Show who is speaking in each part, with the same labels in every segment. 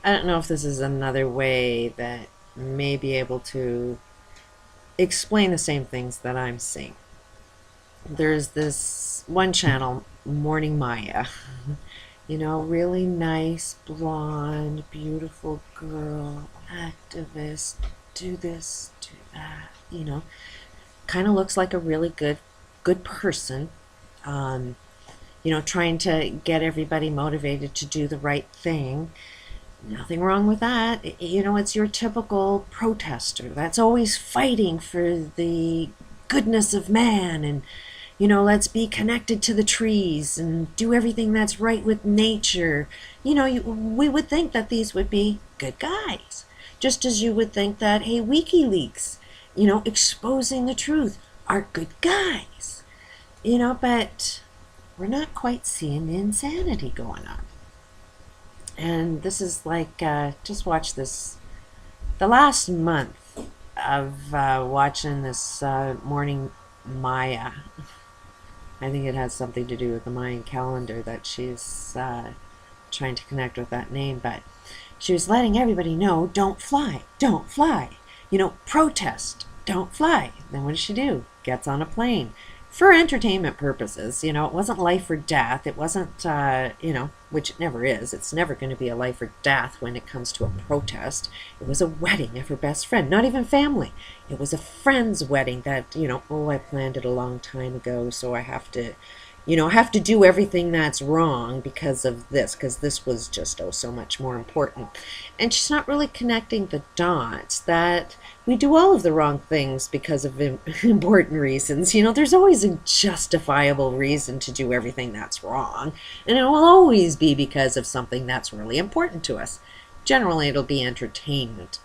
Speaker 1: I don't know if this is another way that may be able to explain the same things that I'm seeing. There's this one channel, Morning Maya. You know, really nice, blonde, beautiful girl, activist, do this, do that, kind of looks like a really good person. Um, trying to get everybody motivated to do the right thing. Nothing wrong with that. It's your typical protester that's always fighting for the goodness of man and let's be connected to the trees and do everything that's right with nature. We would think that these would be good guys. Just as you would think that, hey, WikiLeaks, exposing the truth are good guys. But we're not quite seeing the insanity going on. And this is like, just watch this. The last month of watching this Morning Maya, I think it has something to do with the Mayan calendar that she's trying to connect with that name, but she was letting everybody know, don't fly, don't fly. Protest, don't fly. Then what does she do? Gets on a plane. For entertainment purposes, it wasn't life or death. It wasn't, which it never is. It's never going to be a life or death when it comes to a protest. It was a wedding of her best friend, not even family. It was a friend's wedding that, I planned it a long time ago, so I have to, do everything that's wrong because this was just, so much more important. And she's not really connecting the dots that we do all of the wrong things because of important reasons. There's always a justifiable reason to do everything that's wrong, and it will always be because of something that's really important to us. Generally, it'll be entertainment,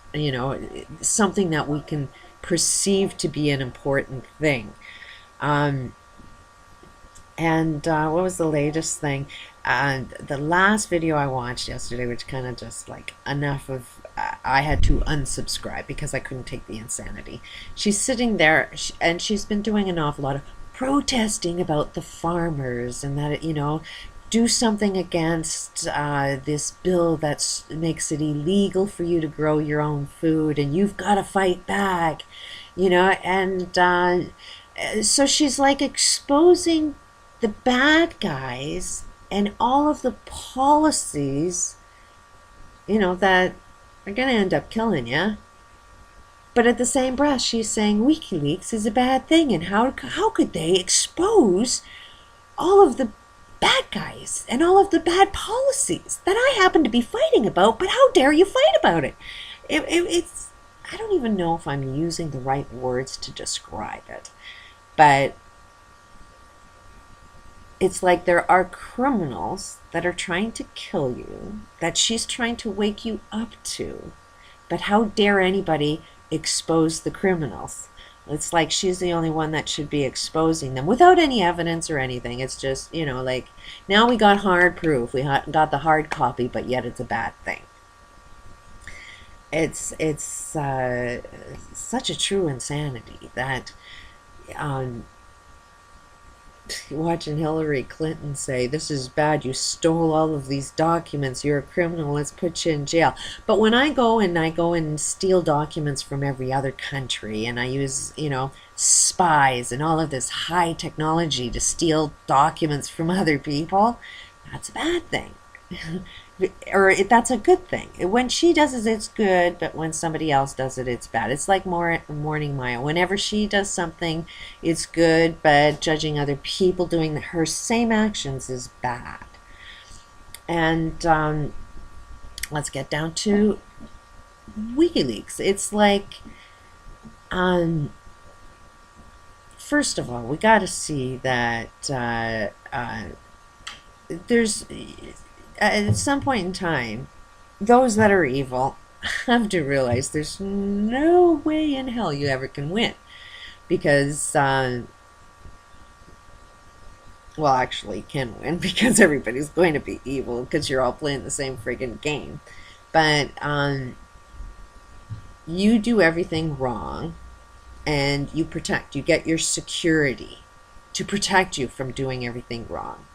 Speaker 1: something that we can perceive to be an important thing. And what was the latest thing? The last video I watched yesterday, which kind of just like enough of, I had to unsubscribe because I couldn't take the insanity. She's sitting there and she's been doing an awful lot of protesting about the farmers and that, do something against this bill that makes it illegal for you to grow your own food and you've got to fight back, and so she's like exposing the bad guys and all of the policies, that are going to end up killing you. But at the same breath, she's saying WikiLeaks is a bad thing, and how could they expose all of the bad guys and all of the bad policies that I happen to be fighting about, but how dare you fight about it? It's, I don't even know if I'm using the right words to describe it, but it's like there are criminals that are trying to kill you, that she's trying to wake you up to, but how dare anybody expose the criminals? It's like she's the only one that should be exposing them without any evidence or anything. It's just, like, now we got hard proof. We got the hard copy, but yet it's a bad thing. It's such a true insanity that watching Hillary Clinton say, this is bad, you stole all of these documents, you're a criminal, let's put you in jail. But when I go and steal documents from every other country, and I use, spies and all of this high technology to steal documents from other people, that's a bad thing. Or that's a good thing. When she does it, it's good, but when somebody else does it, it's bad. It's like Morning Maya. Whenever she does something, it's good, but judging other people doing her same actions is bad. And let's get down to WikiLeaks. It's like, first of all, we got to see that there's at some point in time, those that are evil have to realize there's no way in hell you ever can win. Because, well, actually can win because everybody's going to be evil because you're all playing the same friggin' game. But you do everything wrong and you get your security to protect you from doing everything wrong.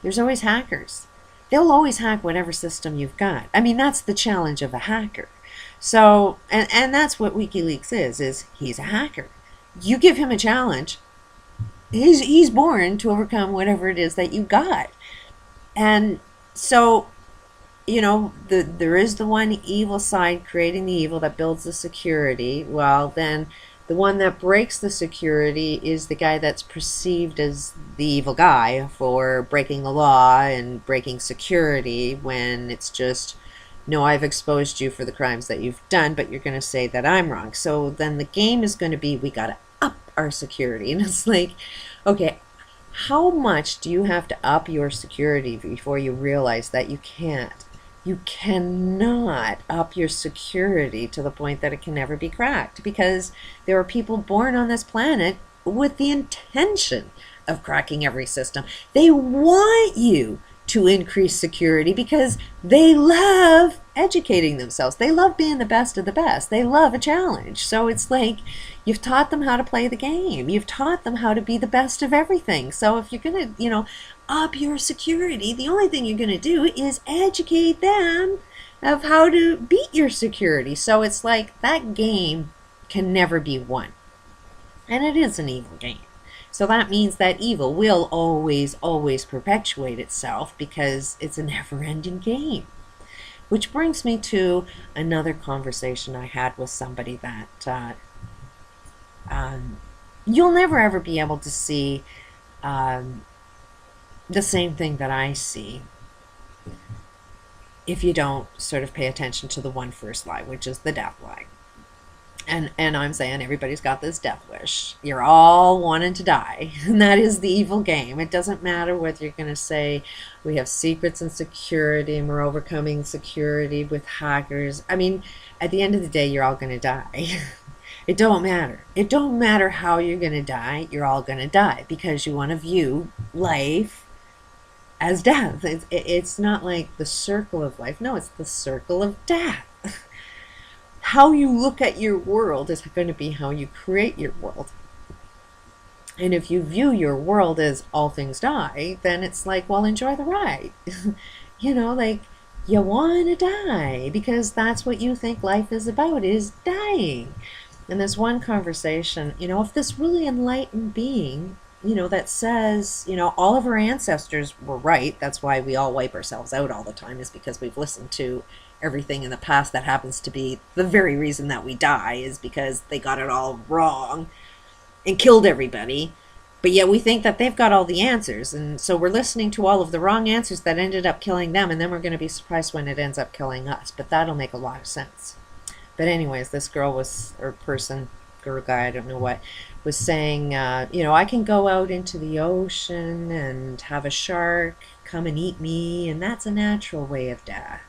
Speaker 1: There's always hackers. they'll always hack whatever system you've got. I mean, that's the challenge of a hacker. So, and that's what WikiLeaks is he's a hacker. You give him a challenge, he's born to overcome whatever it is that you got. And so, there is the one evil side creating the evil that builds the security. Well, then the one that breaks the security is the guy that's perceived as the evil guy for breaking the law and breaking security, when it's just, no, I've exposed you for the crimes that you've done, but you're going to say that I'm wrong. So then the game is going to be, we got to up our security. And it's like, okay, how much do you have to up your security before you realize that you can't? You cannot up your security to the point that it can never be cracked, because there are people born on this planet with the intention of cracking every system. They want you to increase security because they love educating themselves. They love being the best of the best. They love a challenge. So it's like, you've taught them how to play the game. You've taught them how to be the best of everything. So if you're going to, up your security, the only thing you're going to do is educate them of how to beat your security. So it's like, that game can never be won. And it is an evil game. So that means that evil will always, always perpetuate itself, because it's a never-ending game. Which brings me to another conversation I had with somebody that you'll never ever be able to see the same thing that I see if you don't sort of pay attention to the one first lie, which is the death lie. And I'm saying everybody's got this death wish. You're all wanting to die. And that is the evil game. It doesn't matter whether you're going to say we have secrets and security and we're overcoming security with hackers. I mean, at the end of the day, you're all going to die. It don't matter. It don't matter how you're going to die. You're all going to die, because you want to view life as death. It's not like the circle of life. No, it's the circle of death. How you look at your world is going to be how you create your world. And if you view your world as all things die, then it's like, well, enjoy the ride. Like, you want to die because that's what you think life is about, is dying. And there's one conversation, if this really enlightened being, that says, all of our ancestors were right, that's why we all wipe ourselves out all the time, is because we've listened to everything in the past that happens to be the very reason that we die, is because they got it all wrong and killed everybody. But yet we think that they've got all the answers, and so we're listening to all of the wrong answers that ended up killing them, and then we're going to be surprised when it ends up killing us. But that'll make a lot of sense. But anyways, this girl was, or person, girl, guy, I don't know what, was saying, I can go out into the ocean and have a shark come and eat me, and that's a natural way of death.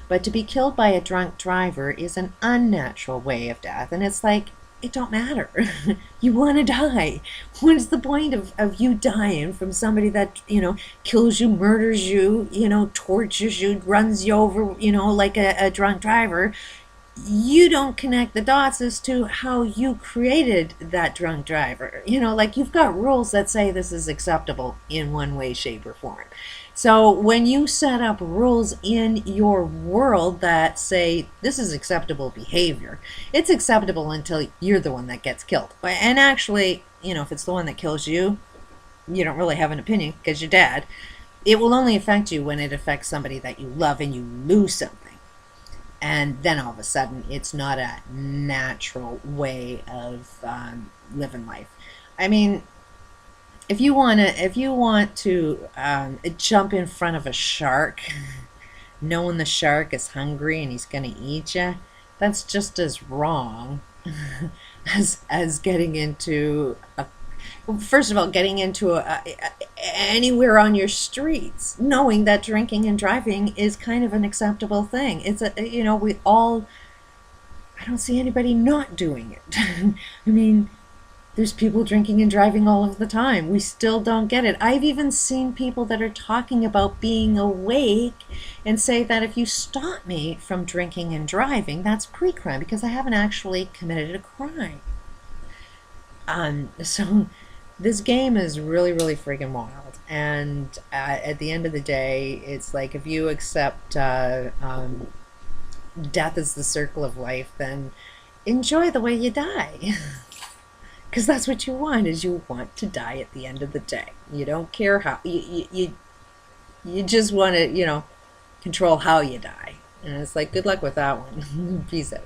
Speaker 1: But to be killed by a drunk driver is an unnatural way of death. And it's like, it don't matter. You want to die. What is the point of you dying from somebody that, kills you, murders you, tortures you, runs you over, like a drunk driver? You don't connect the dots as to how you created that drunk driver. Like, you've got rules that say this is acceptable in one way, shape, or form. So when you set up rules in your world that say this is acceptable behavior, it's acceptable until you're the one that gets killed. And actually, if it's the one that kills you, you don't really have an opinion because you're dead. It will only affect you when it affects somebody that you love and you lose something. And then all of a sudden, it's not a natural way of living life. I mean, if you want to jump in front of a shark, knowing the shark is hungry and he's going to eat you, that's just as wrong as getting into first of all, getting into anywhere on your streets, knowing that drinking and driving is kind of an acceptable thing. It's we all. I don't see anybody not doing it. I mean, there's people drinking and driving all of the time. We still don't get it. I've even seen people that are talking about being awake and say that if you stop me from drinking and driving, that's pre-crime because I haven't actually committed a crime. So this game is really, really friggin' wild. And at the end of the day, it's like if you accept death is the circle of life, then enjoy the way you die. Because that's what you want, is you want to die at the end of the day. You don't care how you just want to, control how you die. And it's like, good luck with that one. Peace out.